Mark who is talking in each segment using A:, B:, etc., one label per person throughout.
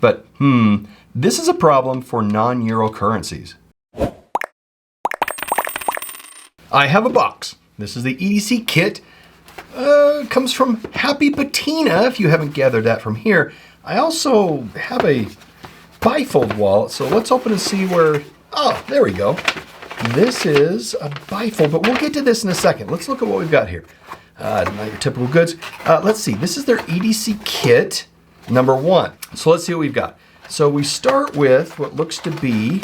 A: But this is a problem for non-euro currencies. I have a box. This is the EDC kit. Comes from Happy Patina, if you haven't gathered that from here. I also have a bifold wallet, so let's open and see where, oh, there we go. This is a bifold, but we'll get to this in a second. Let's look at what we've got here. Not your typical goods. Let's see, this is their EDC kit number 1. So let's see what we've got. So we start with what looks to be,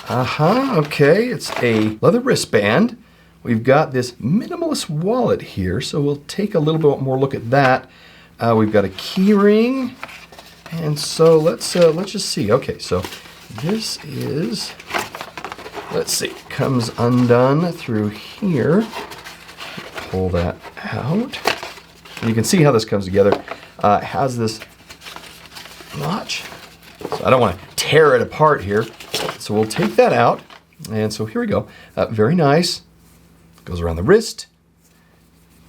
A: okay, it's a leather wristband. We've got this minimalist wallet here, so we'll take a little bit more look at that. We've got a key ring, and so let's just see. Okay, so this is, let's see, comes undone through here. Pull that out. And you can see how this comes together. It has this notch. So I don't want to tear it apart here, so we'll take that out. And so here we go. Very nice. Goes around the wrist.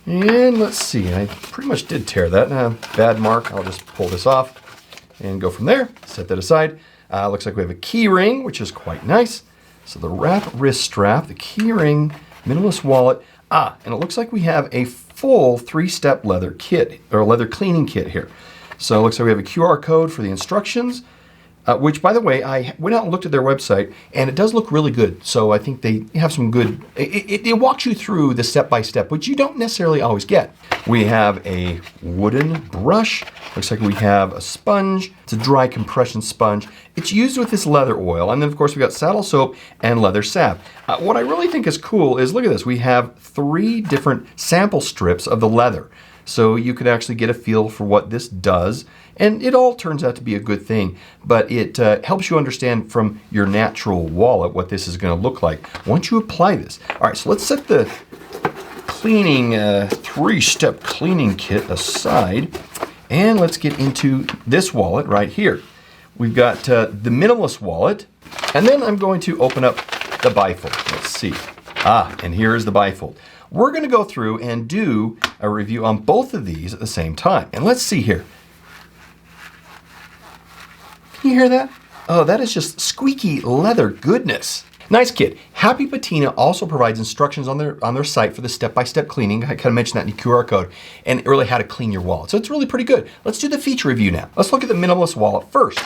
A: And let's see, I pretty much did tear that. Bad mark, I'll just pull this off and go from there. Set that aside. Looks like we have a key ring, which is quite nice. So the wrap wrist strap, the key ring, minimalist wallet. And it looks like we have a full 3-step leather kit, or leather cleaning kit here. So it looks like we have a QR code for the instructions. Which, by the way, I went out and looked at their website, and it does look really good. So I think they have some good, it walks you through the step-by-step, which you don't necessarily always get. We have a wooden brush. Looks like we have a sponge. It's a dry compression sponge. It's used with this leather oil. And then, of course, we've got saddle soap and leather salve. What I really think is cool is, look at this. We have 3 different sample strips of the leather. So you can actually get a feel for what this does. And it all turns out to be a good thing, but it helps you understand from your natural wallet what this is going to look like once you apply this. All right, so let's set the cleaning, 3-step cleaning kit aside, and let's get into this wallet right here. We've got the minimalist wallet, and then I'm going to open up the bifold. Let's see. And here is the bifold. We're going to go through and do a review on both of these at the same time. And let's see here. Can you hear that? Oh, that is just squeaky leather goodness. Nice kit. Happy Patina also provides instructions on their site for the step-by-step cleaning. I kind of mentioned that in the QR code, and really how to clean your wallet. So it's really pretty good. Let's do the feature review now. Let's look at the minimalist wallet first.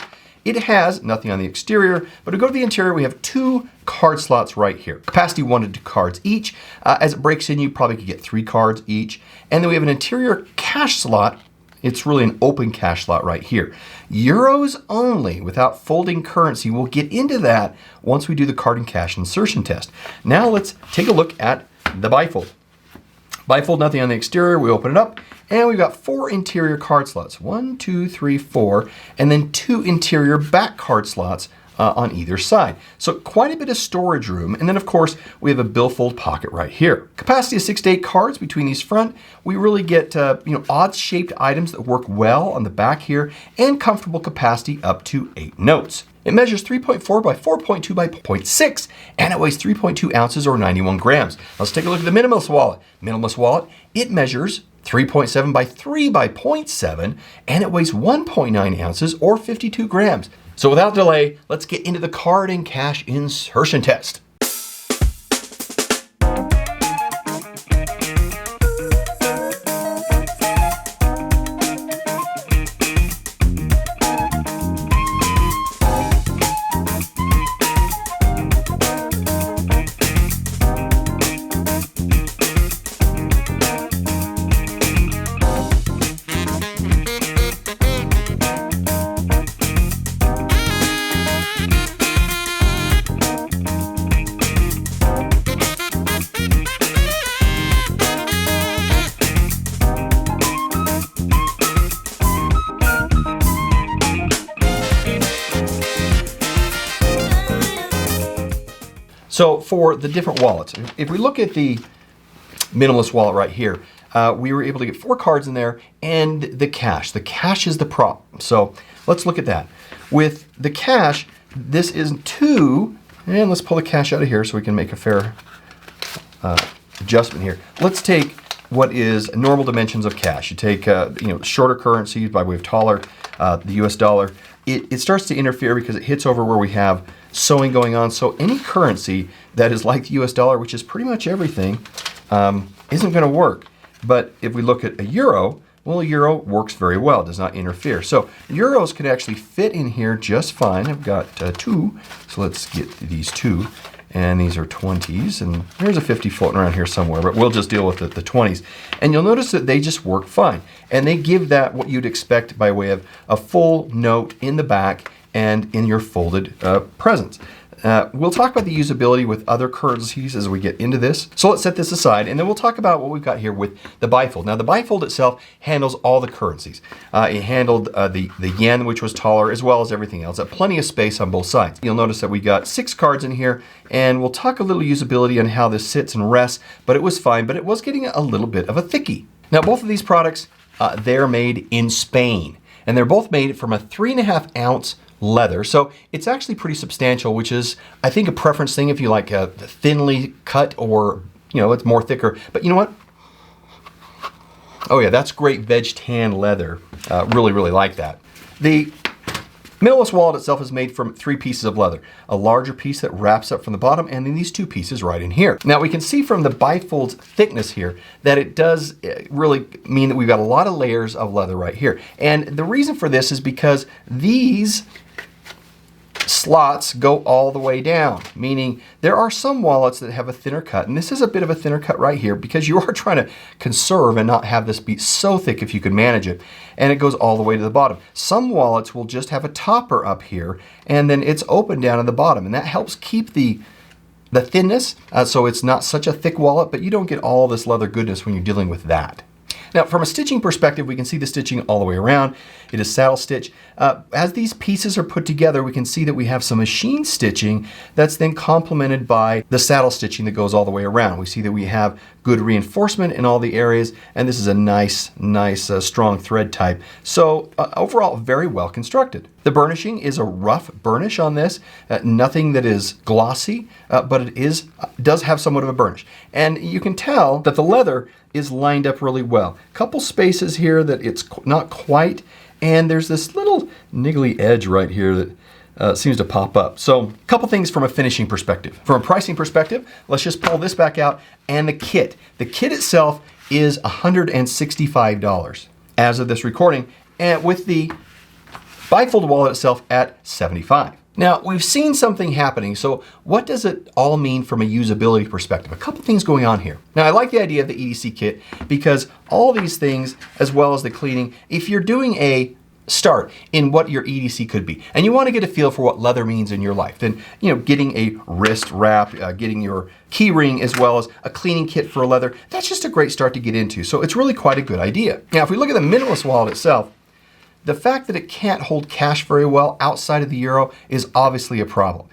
A: It has nothing on the exterior, but to go to the interior, we have 2 card slots right here. Capacity 1 to 2 cards each. As it breaks in, you probably could get 3 cards each. And then we have an interior cash slot. It's really an open cash slot right here. Euros only, without folding currency. We'll get into that once we do the card and cash insertion test. Now let's take a look at the bifold. Bifold, nothing on the exterior. We open it up, and we've got 4 interior card slots. 1, 2, 3, 4, and then 2 interior back card slots on either side. So quite a bit of storage room. And then, of course, we have a billfold pocket right here. Capacity of 6 to 8 cards between these front. We really get odd-shaped items that work well on the back here, and comfortable capacity up to 8 notes. It measures 3.4 by 4.2 by 0.6, and it weighs 3.2 ounces or 91 grams. Let's take a look at the minimalist wallet. Minimalist wallet, it measures 3.7 by 3 by 0.7, and it weighs 1.9 ounces or 52 grams. So without delay, let's get into the card and cash insertion test. So for the different wallets, if we look at the minimalist wallet right here, we were able to get 4 cards in there and the cash. The cash is the problem. So let's look at that. With the cash, this is 2, and let's pull the cash out of here so we can make a fair adjustment here. Let's take what is normal dimensions of cash. You take shorter currencies by way of taller, the US dollar. It starts to interfere because it hits over where we have sewing going on. So any currency that is like the US dollar, which is pretty much everything, isn't going to work. But if we look at a euro, well, a euro works very well, does not interfere. So euros could actually fit in here just fine. I've got 2, so let's get these 2. And these are 20s, and there's a 50 floating around here somewhere, but we'll just deal with the 20s. And you'll notice that they just work fine. And they give that what you'd expect by way of a full note in the back and in your folded presents. We'll talk about the usability with other currencies as we get into this. So let's set this aside, and then we'll talk about what we've got here with the bifold. Now, the bifold itself handles all the currencies. It handled the yen, which was taller, as well as everything else. Plenty of space on both sides. You'll notice that we got 6 cards in here, and we'll talk a little usability on how this sits and rests, but it was fine, but it was getting a little bit of a thickie. Now, both of these products, they're made in Spain, and they're both made from a 3.5 ounce leather. So it's actually pretty substantial, which is, I think, a preference thing if you like a thinly cut or, it's more thicker. But you know what? Oh yeah, that's great veg tan leather. Really, really like that. The minimalist wallet itself is made from 3 pieces of leather. A larger piece that wraps up from the bottom, and then these 2 pieces right in here. Now we can see from the bifold's thickness here that it does really mean that we've got a lot of layers of leather right here. And the reason for this is because these slots go all the way down, meaning there are some wallets that have a thinner cut, and this is a bit of a thinner cut right here because you are trying to conserve and not have this be so thick if you can manage it, and it goes all the way to the bottom. Some wallets will just have a topper up here, and then it's open down at the bottom, and that helps keep the thinness, so it's not such a thick wallet, but you don't get all this leather goodness when you're dealing with that. Now, from a stitching perspective, we can see the stitching all the way around. It is saddle stitch. As these pieces are put together, we can see that we have some machine stitching that's then complemented by the saddle stitching that goes all the way around. We see that we have good reinforcement in all the areas, and this is a nice, strong thread type. So overall, very well constructed. The burnishing is a rough burnish on this, nothing that is glossy, but it does have somewhat of a burnish. And you can tell that the leather is lined up really well. Couple spaces here that it's not quite, and there's this little niggly edge right here that seems to pop up. So a couple things from a finishing perspective. From a pricing perspective, let's just pull this back out, and the kit. The kit itself is $165 as of this recording, and with the bifold wallet itself at $75. Now, we've seen something happening, so what does it all mean from a usability perspective? A couple things going on here. Now, I like the idea of the EDC kit because all these things, as well as the cleaning, if you're doing a start in what your EDC could be, and you want to get a feel for what leather means in your life, then getting a wrist wrap, getting your key ring, as well as a cleaning kit for a leather, that's just a great start to get into. So it's really quite a good idea. Now, if we look at the minimalist wallet itself, the fact that it can't hold cash very well outside of the euro is obviously a problem.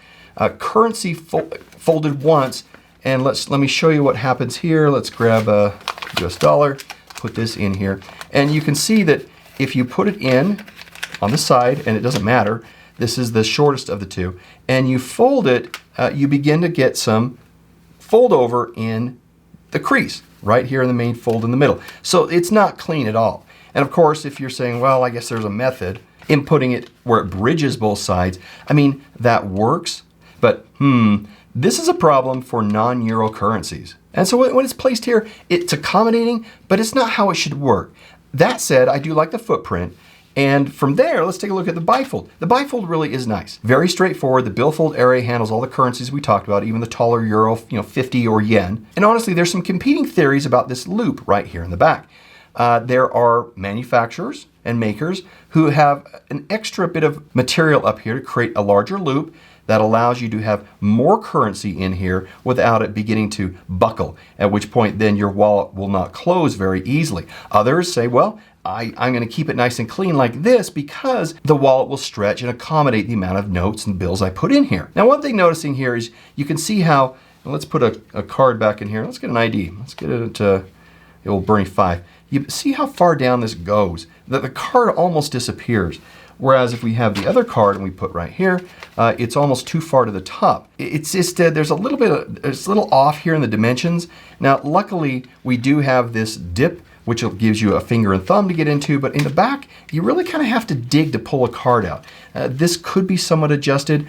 A: Currency folded once, and let me show you what happens here. Let's grab a US dollar, put this in here, and you can see that if you put it in on the side, and it doesn't matter, this is the shortest of the two, and you fold it, you begin to get some fold over in the crease, right here in the main fold in the middle. So it's not clean at all. And of course, if you're saying, well, I guess there's a method in putting it where it bridges both sides, I mean, that works, but this is a problem for non-euro currencies. And so when it's placed here, it's accommodating, but it's not how it should work. That said, I do like the footprint. And from there, let's take a look at the bifold. The bifold really is nice. Very straightforward. The billfold area handles all the currencies we talked about, even the taller euro, 50 or yen. And honestly, there's some competing theories about this loop right here in the back. There are manufacturers and makers who have an extra bit of material up here to create a larger loop that allows you to have more currency in here without it beginning to buckle, at which point then your wallet will not close very easily. Others say, well, I'm going to keep it nice and clean like this because the wallet will stretch and accommodate the amount of notes and bills I put in here. Now, one thing noticing here is you can see how, let's put a card back in here. Let's get an ID. Let's get it to the old Bernie 5. You see how far down this goes, that the card almost disappears. Whereas if we have the other card and we put right here, it's almost too far to the top. It's just, there's a little off here in the dimensions. Now, luckily, we do have this dip, which gives you a finger and thumb to get into, but in the back, you really kind of have to dig to pull a card out. This could be somewhat adjusted,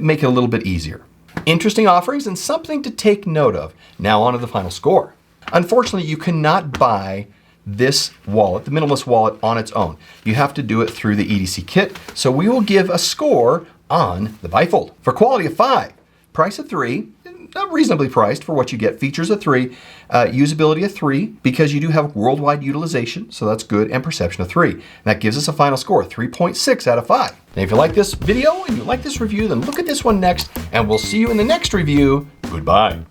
A: make it a little bit easier. Interesting offerings and something to take note of. Now on to the final score. Unfortunately, you cannot buy this wallet, the minimalist wallet, on its own. You have to do it through the EDC kit. So we will give a score on the Bifold. For quality of 5, price of 3, not reasonably priced for what you get. Features of 3, usability of 3, because you do have worldwide utilization, so that's good, and perception of 3. That gives us a final score, 3.6 out of 5. And if you like this video and you like this review, then look at this one next, and we'll see you in the next review. Goodbye.